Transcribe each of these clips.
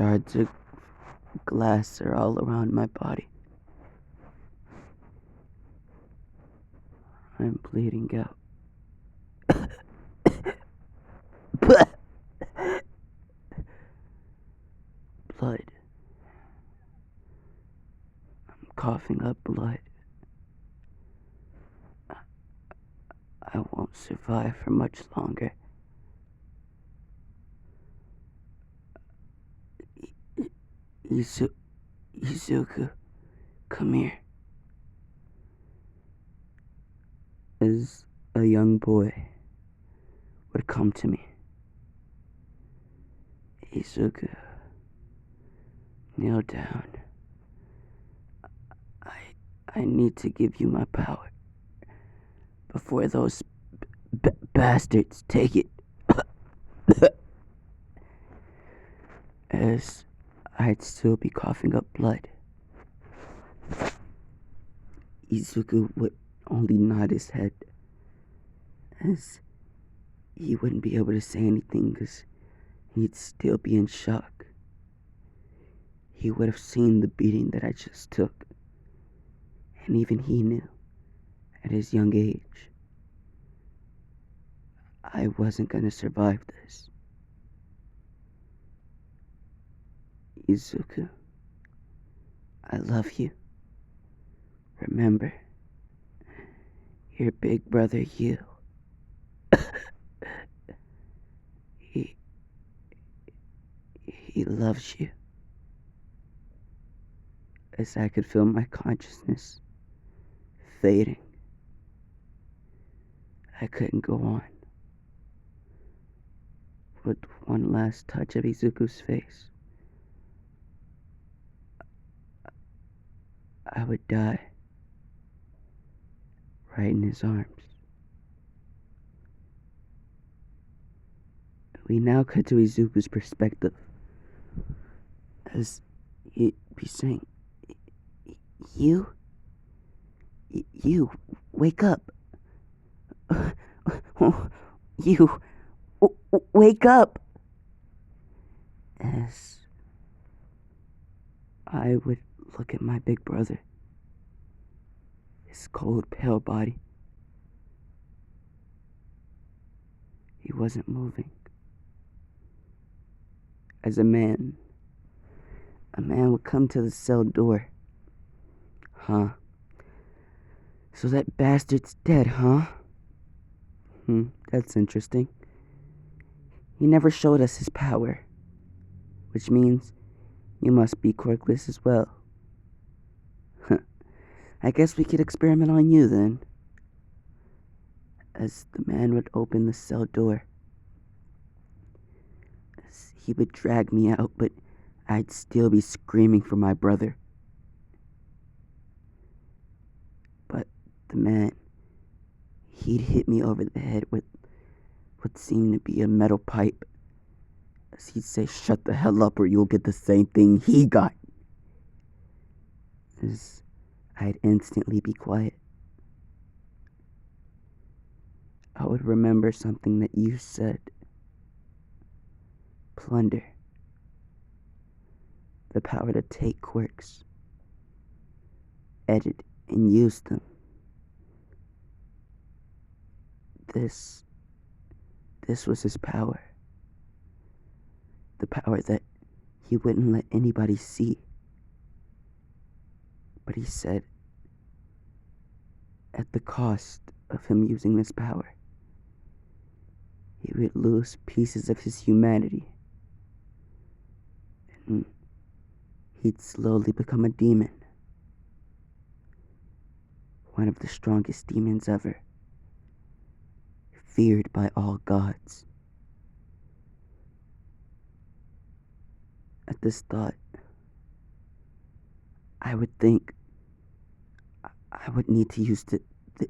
Shards of glass are all around my body. I'm bleeding out. Blood. I'm coughing up blood. I won't survive for much longer. Izuku, come here. As a young boy would come to me. Izuku, kneel down. I need to give you my power before those bastards take it. As I'd still be coughing up blood. Izuku would only nod his head, as he wouldn't be able to say anything because he'd still be in shock. He would have seen the beating that I just took, and even he knew, at his young age, I wasn't gonna survive this. Izuku, I love you. Remember, your big brother Yu, he loves you. As I could feel my consciousness fading, I couldn't go on. With one last touch of Izuku's face, I would die right in his arms. We now cut to Izuku's perspective, as he'd be saying, You, wake up. You, wake up. As I would look at my big brother, his cold, pale body. He wasn't moving. As a man would come to the cell door. Huh? So that bastard's dead, huh? That's interesting. He never showed us his power, which means you must be quirkless as well. I guess we could experiment on you then. As the man would open the cell door. As he would drag me out, but I'd still be screaming for my brother. But the man, he'd hit me over the head with what seemed to be a metal pipe. As he'd say, "Shut the hell up or you'll get the same thing he got." As I'd instantly be quiet. I would remember something that you said. Plunder. The power to take quirks, edit and use them. This was his power. The power that he wouldn't let anybody see. But he said, at the cost of him using this power, he would lose pieces of his humanity. And he'd slowly become a demon. One of the strongest demons ever. Feared by all gods. At this thought, I would think I would need to use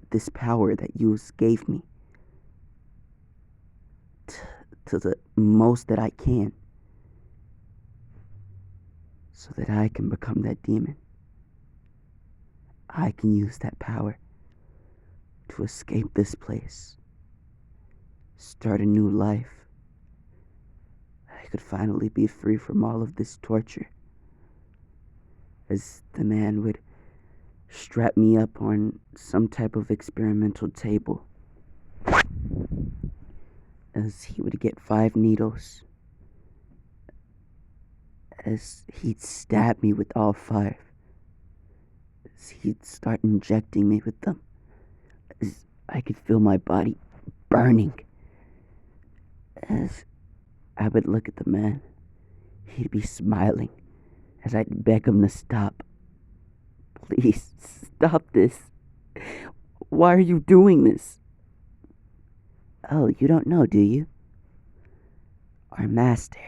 this power that you gave me to the most that I can, so that I can become that demon. I can use that power to escape this place, start a new life. I could finally be free from all of this torture. As the man would strap me up on some type of experimental table. As he would get 5 needles. As he'd stab me with all 5. As he'd start injecting me with them. As I could feel my body burning. As I would look at the man, he'd be smiling as I'd beg him to stop. Please, stop this. Why are you doing this? Oh, you don't know, do you? Our master,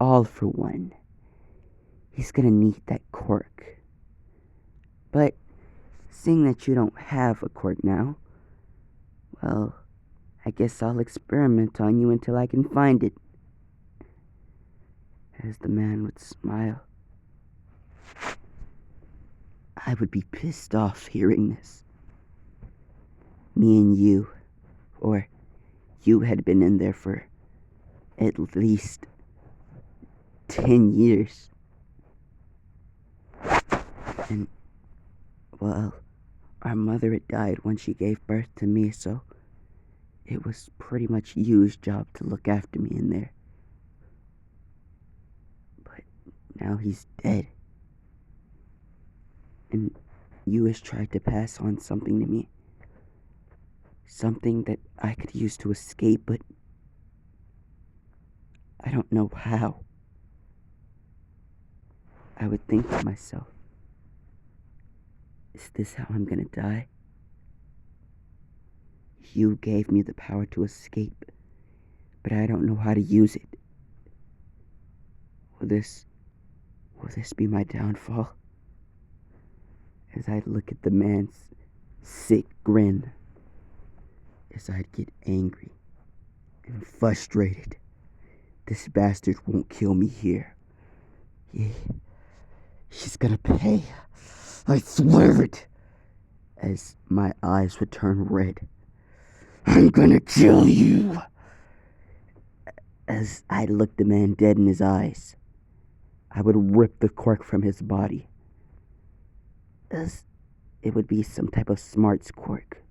all for one. He's gonna need that cork. But, seeing that you don't have a cork now, well, I guess I'll experiment on you until I can find it. As the man would smile, I would be pissed off hearing this. Me and you, or you had been in there for at least 10 years. And, well, our mother had died when she gave birth to me, so it was pretty much you's job to look after me in there. But now he's dead. And you has tried to pass on something to me. Something that I could use to escape, but I don't know how. I would think to myself, is this how I'm gonna die? You gave me the power to escape, but I don't know how to use it. Will this be my downfall? As I look at the man's sick grin, as I'd get angry and frustrated. This bastard won't kill me here. He's gonna pay. I swear it. As my eyes would turn red. I'm gonna kill you. As I looked the man dead in his eyes, I would rip the cork from his body. As it would be some type of smarts cork.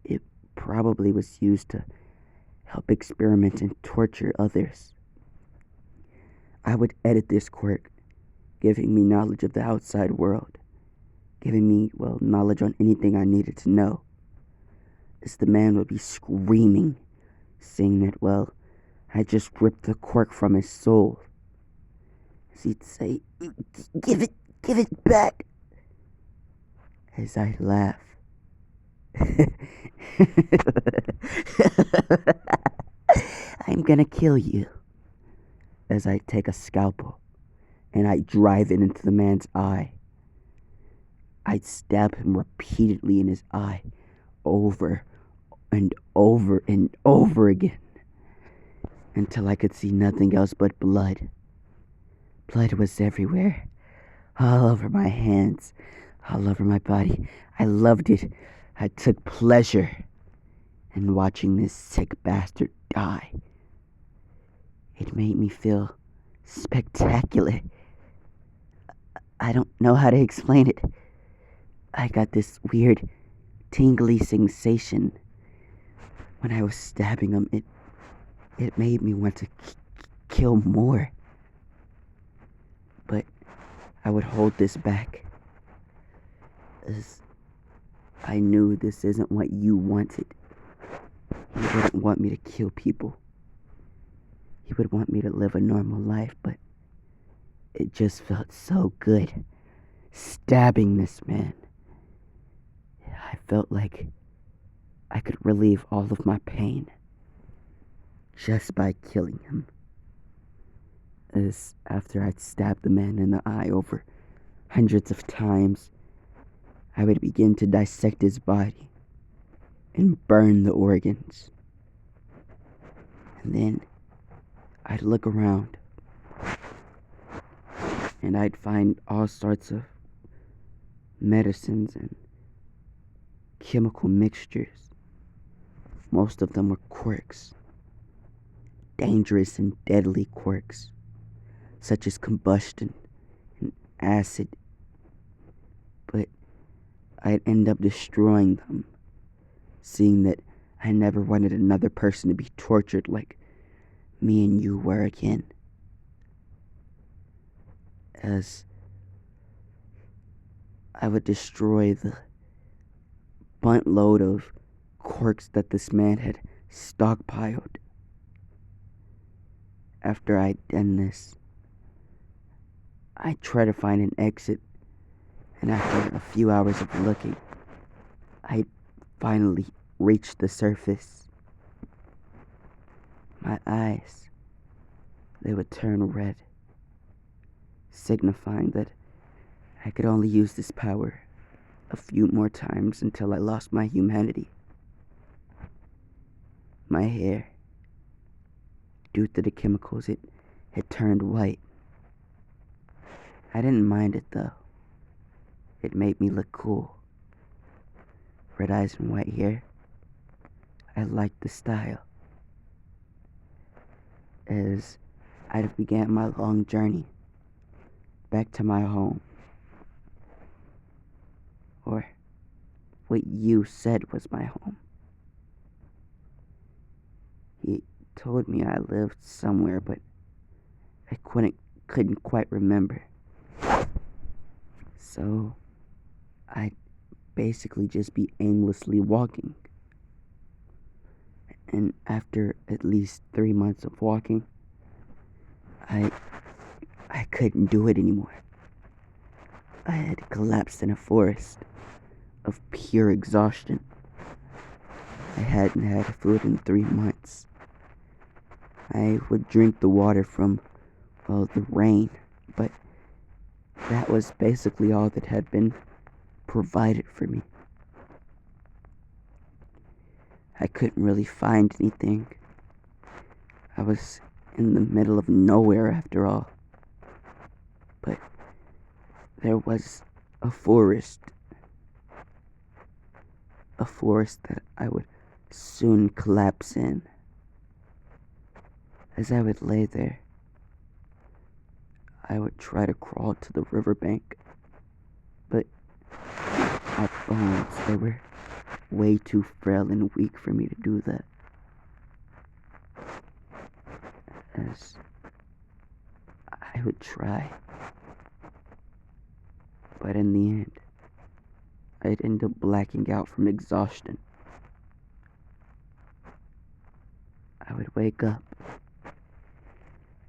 It probably was used to help experiment and torture others. I would edit this cork, giving me knowledge of the outside world, giving me, well, knowledge on anything I needed to know. As the man would be screaming, saying that, well, I just ripped the cork from his soul. As he'd say, give it back. As I laugh. I'm gonna kill you. As I take a scalpel and I drive it into the man's eye. I'd stab him repeatedly in his eye, over and over and over again, until I could see nothing else but blood. Blood was everywhere, all over my hands, all over my body. I loved it. I took pleasure in watching this sick bastard die. It made me feel spectacular. I don't know how to explain it. I got this weird, tingly sensation when I was stabbing him. It made me want to kill more. But I would hold this back, as I knew this isn't what you wanted. He wouldn't want me to kill people. He would want me to live a normal life, but it just felt so good stabbing this man. I felt like I could relieve all of my pain just by killing him. As after I'd stabbed the man in the eye over hundreds of times, I would begin to dissect his body and burn the organs. And then I'd look around and I'd find all sorts of medicines and chemical mixtures. Most of them were quirks. dangerous and deadly quirks, such as combustion and acid, but I'd end up destroying them, seeing that I never wanted another person to be tortured like me and you were again. As I would destroy the buttload of corks that this man had stockpiled. After I'd done this, I'd try to find an exit, and after a few hours of looking, I'd finally reached the surface. My eyes, they would turn red, signifying that I could only use this power a few more times until I lost my humanity. My hair, due to the chemicals, it had turned white. I didn't mind it though. It made me look cool. Red eyes and white hair. I liked the style. As I began my long journey back to my home, or what you said was my home. He told me I lived somewhere, but I couldn't quite remember. So I'd basically just be aimlessly walking. And after at least 3 months of walking, I couldn't do it anymore. I had collapsed in a forest of pure exhaustion. I hadn't had food in 3 months. I would drink the water from, the rain, but that was basically all that had been provided for me. I couldn't really find anything. I was in the middle of nowhere after all. But there was a forest that I would soon collapse in. As I would lay there, I would try to crawl to the riverbank, but my bones, they were way too frail and weak for me to do that. As I would try, but in the end, I'd end up blacking out from exhaustion. I would wake up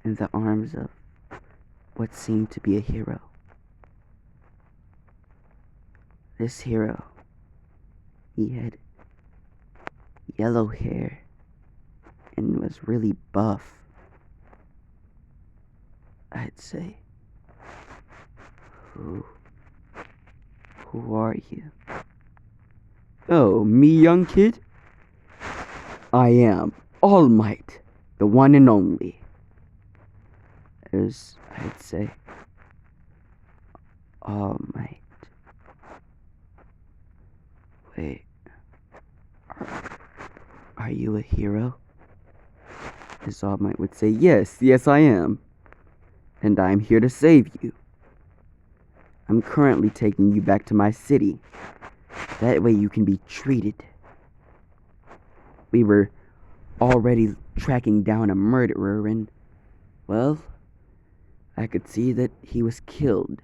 in the arms of what seemed to be a hero. This hero, he had yellow hair and was really buff. I'd say, Who are you? Oh, me, young kid? I am All Might, the one and only. As I'd say, All Might. Wait, are you a hero? As All Might would say, yes, I am. And I'm here to save you. I'm currently taking you back to my city. That way you can be treated. We were already tracking down a murderer and, well, I could see that he was killed.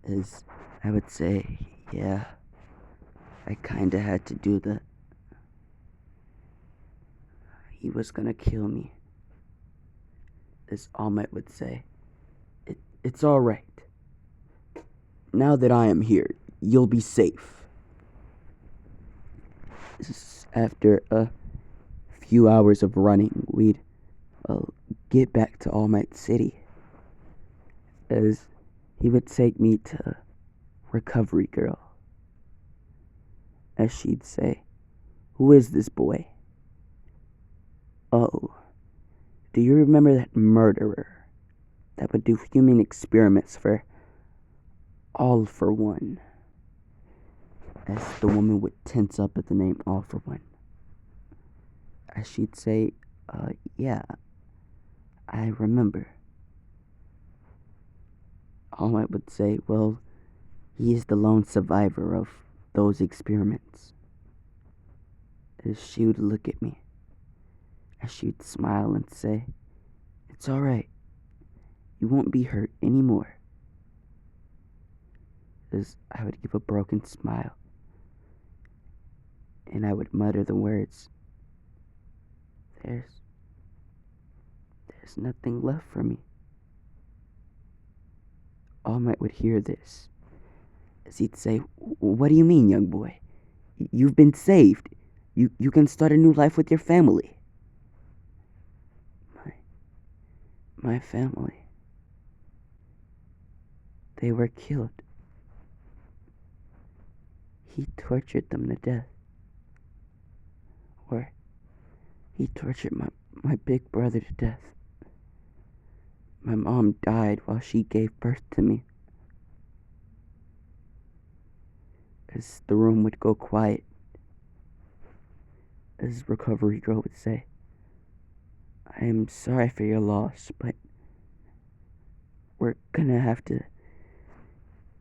As I would say, yeah, I kinda had to do that. He was gonna kill me. As All Might would say, it's alright. Now that I am here, you'll be safe. After a few hours of running, we'd get back to All Might City. As he would take me to Recovery Girl. As she'd say, who is this boy? Oh, do you remember that murderer that would do human experiments for All for One? As the woman would tense up at the name All for One. As she'd say, Yeah, I remember. All Might would say, well, he is the lone survivor of those experiments. As she would look at me, as she'd smile and say, it's alright, you won't be hurt anymore. As I would give a broken smile, and I would mutter the words, there's nothing left for me. All Might would hear this, as he'd say, what do you mean, young boy? You've been saved. You can start a new life with your family. My family. They were killed. He tortured them to death. Or he tortured my big brother to death. My mom died while she gave birth to me. As the room would go quiet, as Recovery Girl would say, I am sorry for your loss, but we're gonna have to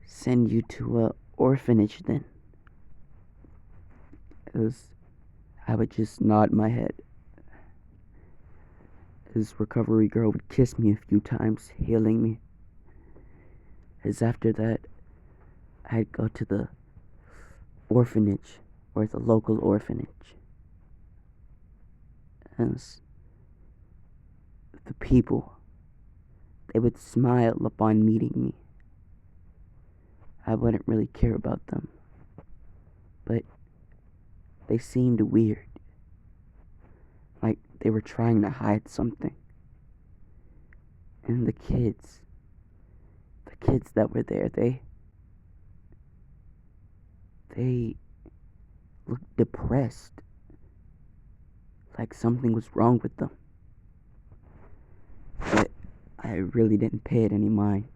send you to a orphanage then. As I would just nod my head. As Recovery Girl would kiss me a few times, healing me. As after that, I'd go to the orphanage, or the local orphanage. As the people, they would smile upon meeting me. I wouldn't really care about them, but they seemed weird, like they were trying to hide something. And the kids that were there, they looked depressed, like something was wrong with them. But I really didn't pay it any mind,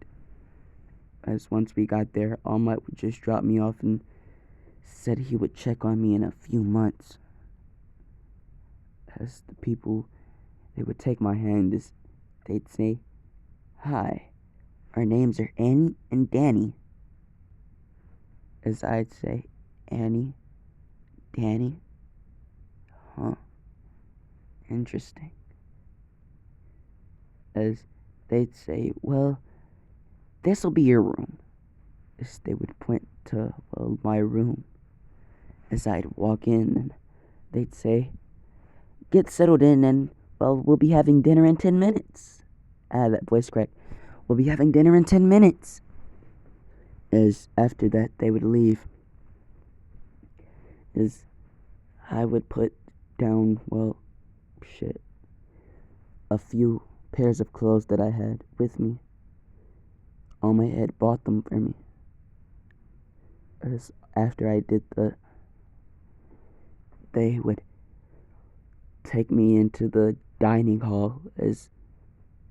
as once we got there, All Might would just drop me off and said he would check on me in a few months. As the people, they would take my hand, as they'd say, hi, our names are Annie and Danny. As I'd say, Annie, Danny, huh, interesting. As they'd say, well, this'll be your room. As they would point to, well, my room. As I'd walk in, and they'd say, get settled in, and, well, we'll be having dinner in 10 minutes. That voice crack. We'll be having dinner in 10 minutes. As after that, they would leave. As I would put down, well, a few pairs of clothes that I had with me. All Might had bought them for me. As after I did they would take me into the dining hall as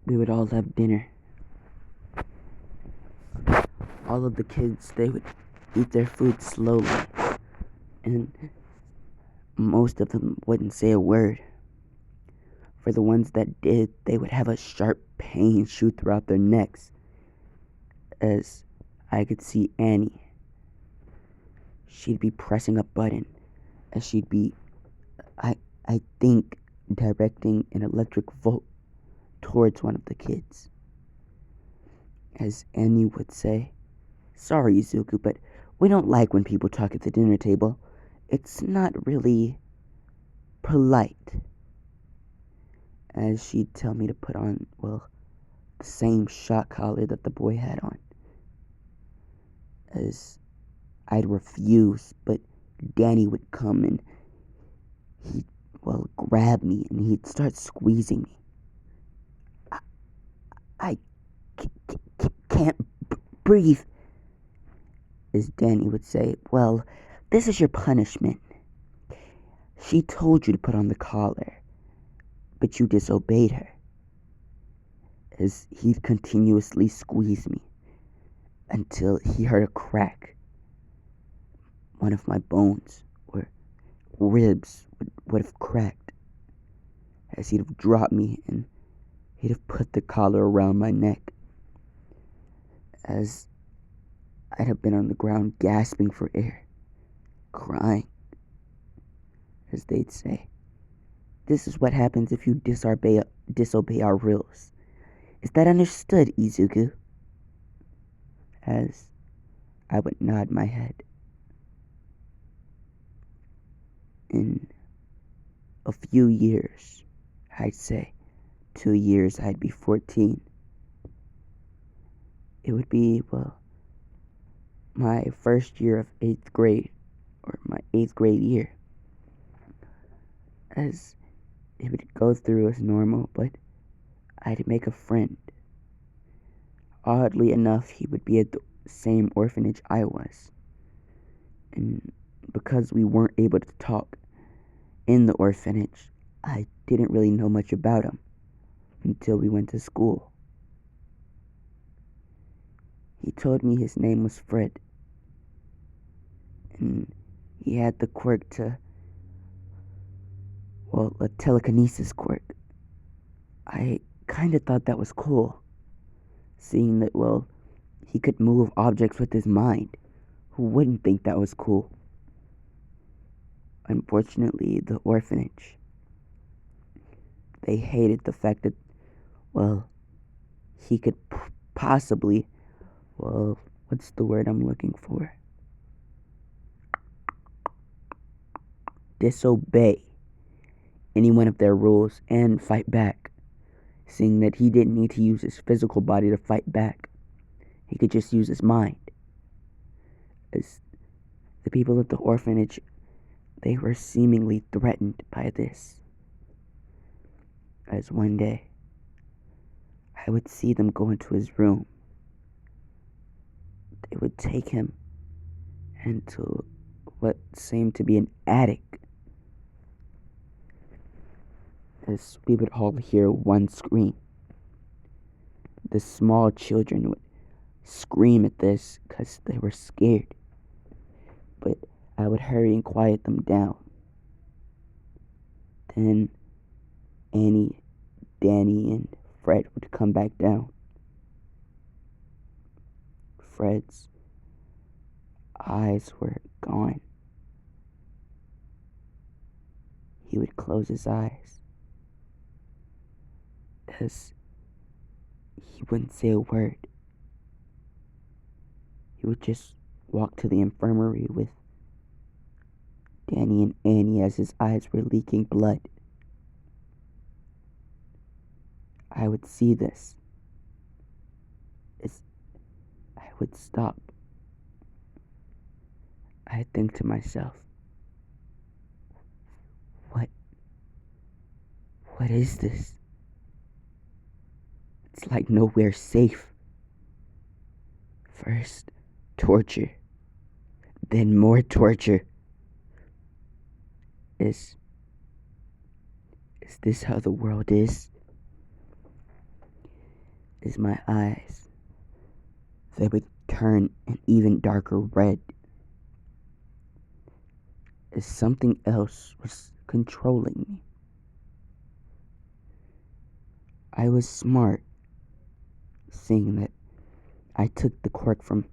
we would all have dinner. All of the kids, they would eat their food slowly, and most of them wouldn't say a word. For the ones that did, they would have a sharp pain shoot throughout their necks. As I could see Annie, she'd be pressing a button, as she'd be, I think, directing an electric volt towards one of the kids. As Annie would say, sorry, Izuku, but we don't like when people talk at the dinner table. It's not really polite. As she'd tell me to put on, well, the same shock collar that the boy had on. As I'd refuse, but Danny would come and he'd, well, grab me and he'd start squeezing me. I can't breathe. As Danny would say, well, this is your punishment. She told you to put on the collar, but you disobeyed her. As he'd continuously squeeze me until he heard a crack. One of my bones or ribs would have cracked as he'd have dropped me and he'd have put the collar around my neck, as I'd have been on the ground gasping for air, crying, as they'd say, "This is what happens if you disobey our rules. Is that understood, Izuku?" As I would nod my head. In a few years, I'd say 2 years, I'd be 14. It would be, well, my first year of 8th grade, or my 8th grade year. As it would go through as normal, but I'd make a friend. Oddly enough, he would be at the same orphanage I was. And because we weren't able to talk in the orphanage, I didn't really know much about him until we went to school. He told me his name was Fred, and he had the quirk to, well, a telekinesis quirk. I kinda thought that was cool, seeing that, well, he could move objects with his mind. Who wouldn't think that was cool? Unfortunately, the orphanage, they hated the fact that, well, he could possibly, well, what's the word I'm looking for? Disobey any one of their rules and fight back, seeing that he didn't need to use his physical body to fight back. He could just use his mind. As the people at the orphanage, they were seemingly threatened by this. As one day, I would see them go into his room. They would take him into what seemed to be an attic, as we would all hear one scream. The small children would scream at this because they were scared, but I would hurry and quiet them down. Then Annie, Danny, and Fred would come back down. Fred's eyes were gone. He would close his eyes, as he wouldn't say a word. He would just walk to the infirmary with Danny and Annie as his eyes were leaking blood. I would see this, as I would stop. I'd think to myself, what is this? It's like nowhere safe. First, torture, then more torture. Is this how the world is? As my eyes, they would turn an even darker red, as something else was controlling me. I was smart, seeing that I took the quirk from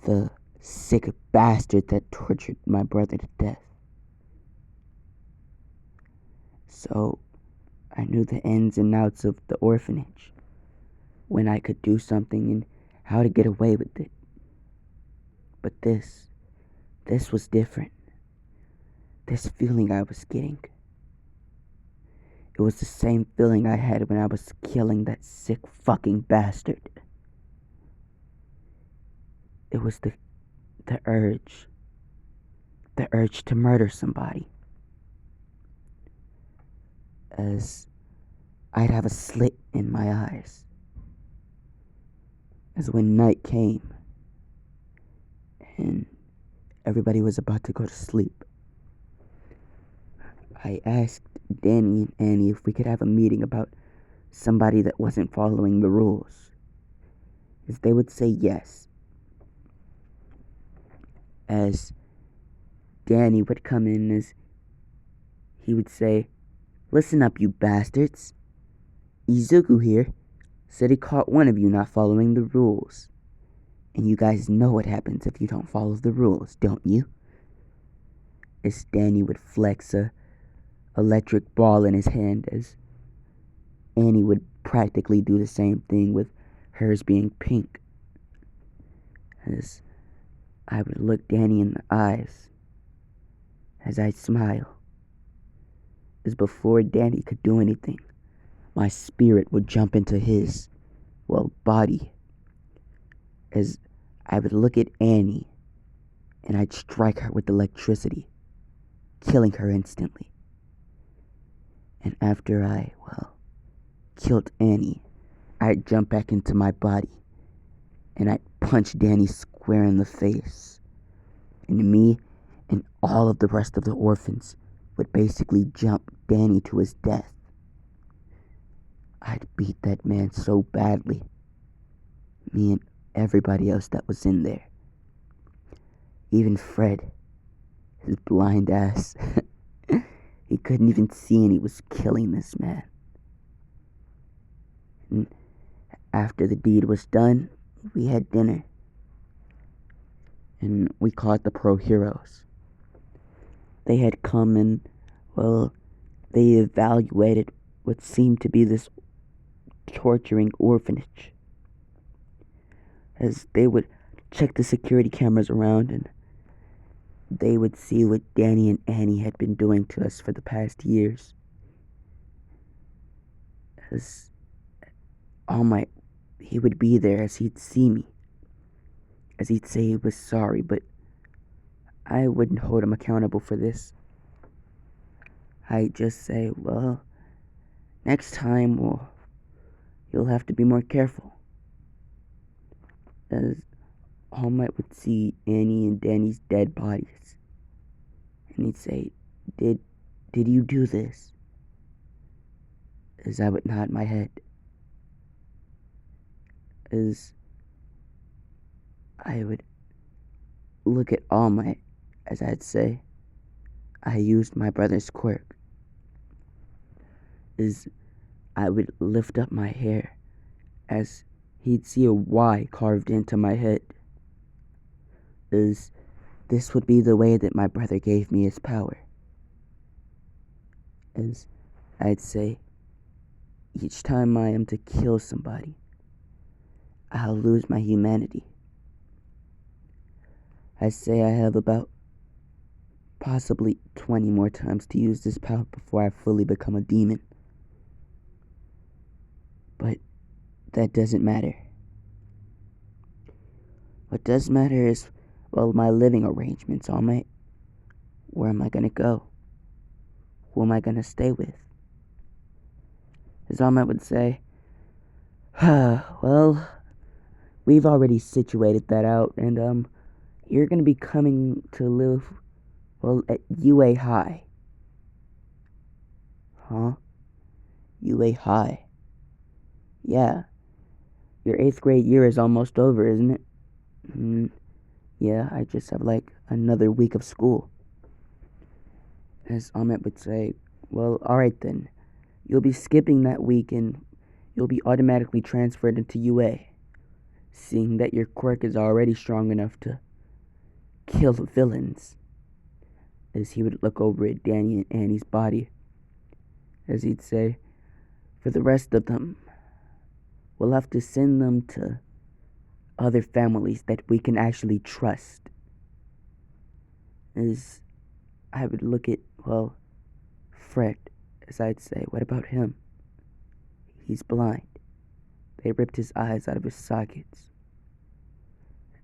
the sick bastard that tortured my brother to death. So I knew the ins and outs of the orphanage, when I could do something and how to get away with it. But this was different. This feeling I was getting, it was the same feeling I had when I was killing that sick fucking bastard. It was the urge to murder somebody. As I'd have a slit in my eyes, as when night came and everybody was about to go to sleep, I asked Danny and Annie if we could have a meeting about somebody that wasn't following the rules, as they would say yes. As Danny would come in, as he would say, Listen up, you bastards. Izuku here said he caught one of you not following the rules. And you guys know what happens if you don't follow the rules, don't you? As Danny would flex a electric ball in his hand, as Annie would practically do the same thing with hers being pink. As I would look Danny in the eyes, as I'd smile. As before Danny could do anything, my spirit would jump into his, body. As I would look at Annie, and I'd strike her with electricity, killing her instantly. And after I, killed Annie, I'd jump back into my body, and I'd punch Danny square in the face. And me and all of the rest of the orphans would basically jump Danny to his death. I'd beat that man so badly. Me and everybody else that was in there. Even Fred, his blind ass. He couldn't even see, and he was killing this man. And after the deed was done, we had dinner. And we called the pro heroes. They had come and, they evaluated what seemed to be this torturing orphanage. As they would check the security cameras around, and they would see what Danny and Annie had been doing to us for the past years. As he would be there, as he'd see me, as he'd say he was sorry, but I wouldn't hold him accountable for this. I'd just say, next time, you'll have to be more careful. As All Might would see Annie and Danny's dead bodies, and he'd say, Did you do this? As I would nod my head. As I would look at All Might, as I'd say, I used my brother's quirk. As I would lift up my hair, as he'd see a Y carved into my head. As this would be the way that my brother gave me his power. As I'd say, each time I am to kill somebody, I'll lose my humanity. I say I have about possibly 20 more times to use this power before I fully become a demon. But that doesn't matter. What does matter is, my living arrangements, All Might. Where am I gonna go? Who am I gonna stay with? As All Might would say, we've already situated that out, and you're gonna be coming to live, at UA High. Huh? UA High. Yeah. Your 8th grade year is almost over, isn't it? Yeah, I just have another week of school. As Ahmet would say, alright then. You'll be skipping that week and you'll be automatically transferred into UA, seeing that your quirk is already strong enough to kill the villains. As he would look over at Danny and Annie's body, as he'd say, for the rest of them, we'll have to send them to other families that we can actually trust. As I would look at, Fred, as I'd say, what about him? He's blind. They ripped his eyes out of his sockets.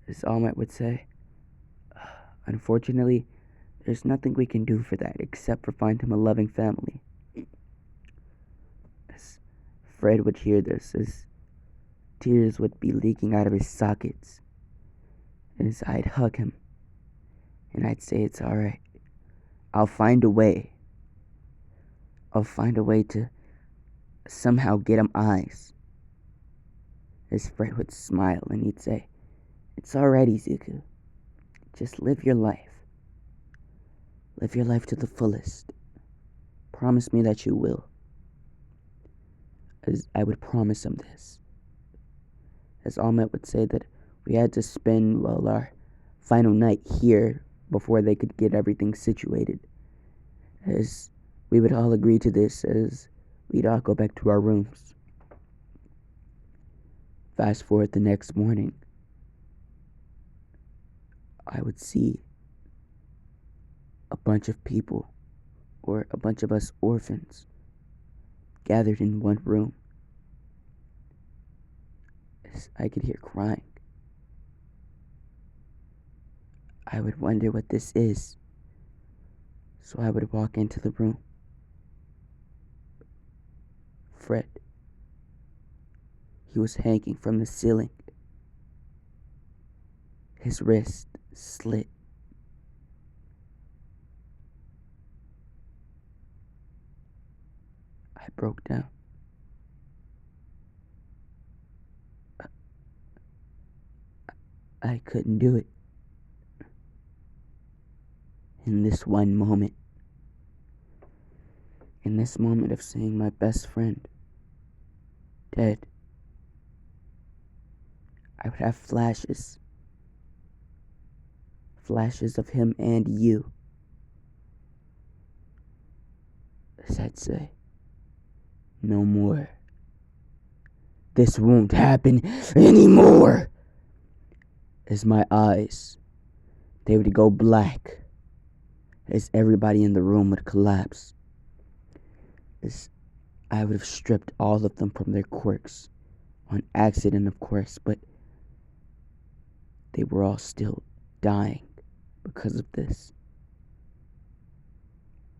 As All Might would say, unfortunately, there's nothing we can do for that except for find him a loving family. As Fred would hear this, as tears would be leaking out of his sockets, as I'd hug him, and I'd say, it's alright. I'll find a way. I'll find a way to somehow get him eyes. As Fred would smile and he'd say, it's alright, Izuku. Just live your life. Live your life to the fullest. promise me that you will. As I would promise him this. As Ahmet would say that we had to spend, well, our final night here before they could get everything situated. As we would all agree to this, as we'd all go back to our rooms. Fast forward the next morning, I would see a bunch of people, or a bunch of us orphans, gathered in one room. As I could hear crying. I would wonder what this is, so I would walk into the room. Fred. He was hanging from the ceiling. His wrist slit. I broke down. I couldn't do it. In this one moment. In this moment of seeing my best friend dead. I would have flashes. Flashes of him and you. As I'd say, no more. This won't happen anymore. As my eyes, they would go black. As everybody in the room would collapse. As I would have stripped all of them from their quirks. On accident, of course, but they were all still dying because of this.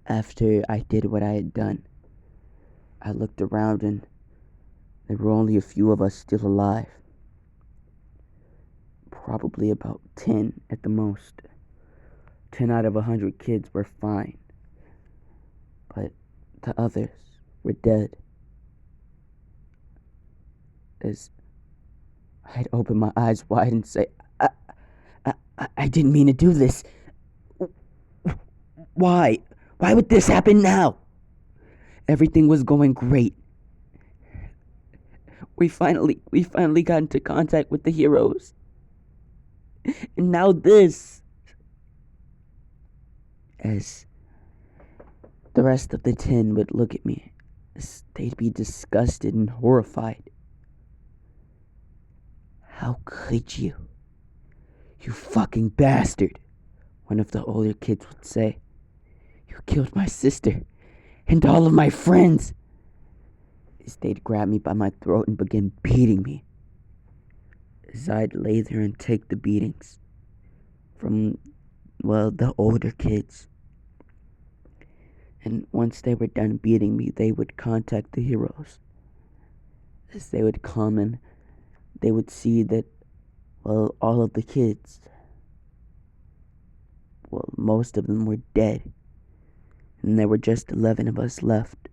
After I did what I had done, I looked around and there were only a few of us still alive. Probably about 10 at the most. 10 out of 100 kids were fine. But the others were dead. As I'd open my eyes wide and say, I didn't mean to do this. Why? Why would this happen now? Everything was going great. We finally got into contact with the heroes. And now this. As the rest of the 10 would look at me, as they'd be disgusted and horrified. How could you? You fucking bastard, one of the older kids would say. You killed my sister and all of my friends. As they'd grab me by my throat and begin beating me. As I'd lay there and take the beatings from, well, the older kids. And once they were done beating me, they would contact the heroes. As they would come and they would see that, well, all of the kids, well, most of them were dead. And there were just 11 of us left.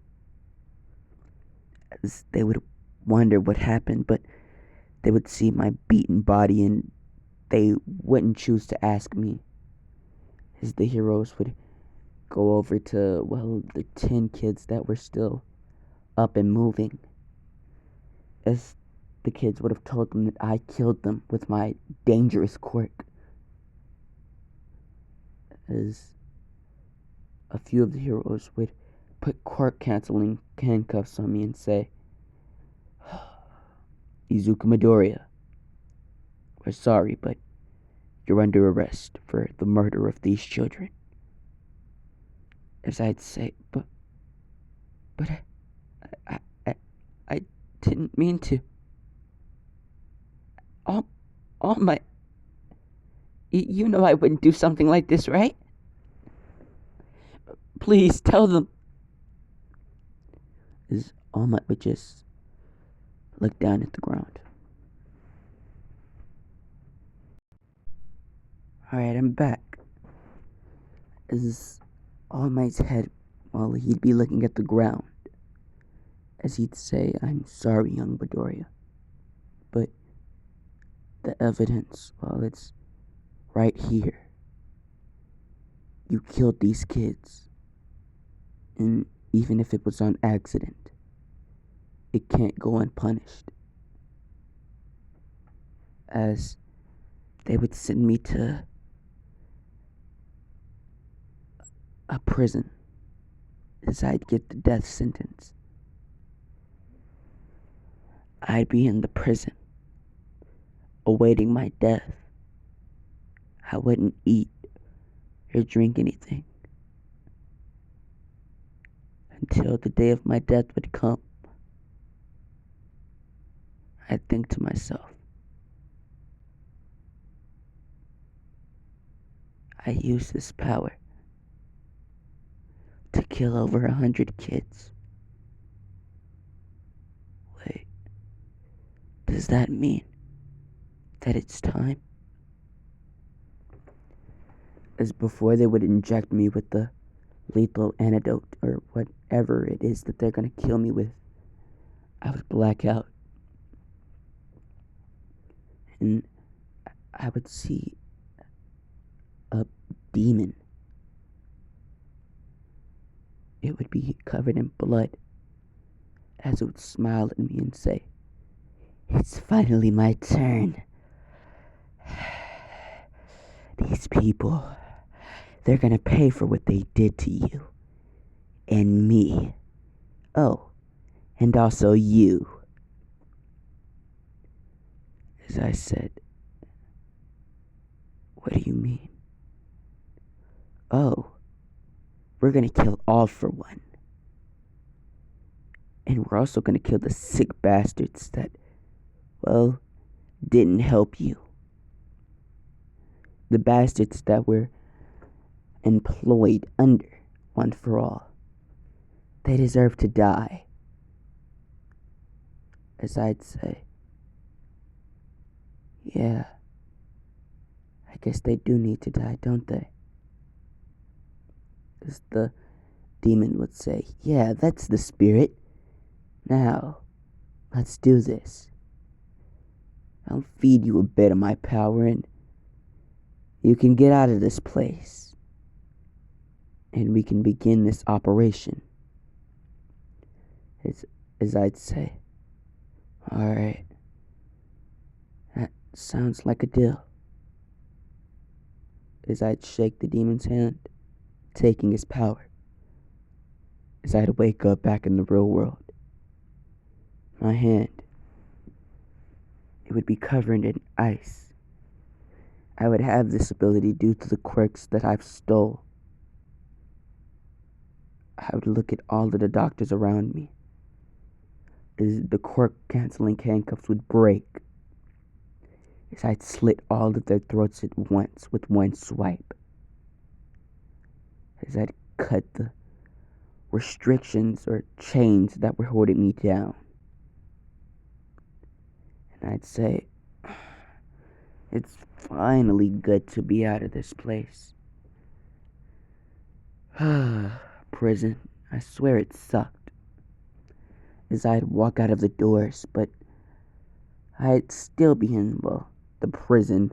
As they would wonder what happened, but they would see my beaten body and they wouldn't choose to ask me. As the heroes would go over to, well, the 10 kids that were still up and moving. As the kids would have told them that I killed them with my dangerous quirk. As a few of the heroes would put quirk canceling handcuffs on me and say, Izuku Midoriya, we're sorry, but you're under arrest for the murder of these children. As I'd say, but I didn't mean to. All my, you know I wouldn't do something like this, right? Please tell them. As All Might would just look down at the ground. Alright, I'm back. As All Might's head, well, he'd be looking at the ground. As he'd say, I'm sorry, young Midoriya. But the evidence, well, it's right here. You killed these kids. And even if it was on accident. It can't go unpunished, as they would send me to a prison, as I'd get the death sentence. I'd be in the prison, awaiting my death. I wouldn't eat or drink anything until the day of my death would come. I'd think to myself, I use this power to kill over 100 kids. Wait, does that mean that it's time? As before they would inject me with the lethal antidote or whatever it is that they're gonna kill me with, I would black out. And I would see a demon. It would be covered in blood, as it would smile at me and say, "It's finally my turn. These people, they're gonna pay for what they did to you. And me. Oh, and also you." As I said, "What do you mean?" "Oh, we're gonna kill all for one. And we're also gonna kill the sick bastards that, well, didn't help you. The bastards that were employed under One for All. They deserve to die." As I'd say, "Yeah, I guess they do need to die, don't they?" As the demon would say, "Yeah, that's the spirit. Now, let's do this. I'll feed you a bit of my power and you can get out of this place. And we can begin this operation." As I'd say, "Alright, that sounds like a deal." As I'd shake the demon's hand, taking his power. As I'd wake up back in the real world. My hand, it would be covered in ice. I would have this ability due to the quirks that I've stole. I would look at all of the doctors around me, as the quirk canceling handcuffs would break, as I'd slit all of their throats at once with one swipe, as I'd cut the restrictions or chains that were holding me down. And I'd say, "It's finally good to be out of this place." Prison, I swear it sucked. As I'd walk out of the doors, but I'd still be in, well, the prison.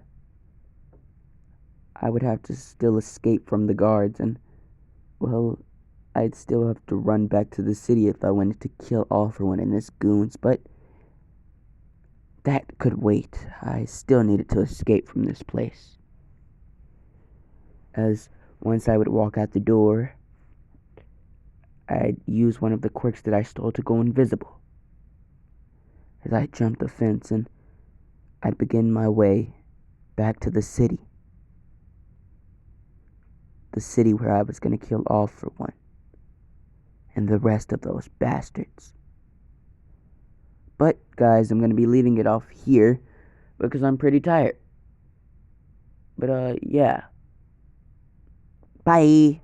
I would have to still escape from the guards, and, well, I'd still have to run back to the city if I wanted to kill All for One and his goons, but that could wait. I still needed to escape from this place. As once I would walk out the door, I'd use one of the quirks that I stole to go invisible. As I jumped the fence and I'd begin my way back to the city. The city where I was going to kill All for One and the rest of those bastards. But, guys, I'm going to be leaving it off here because I'm pretty tired. But, yeah. Bye.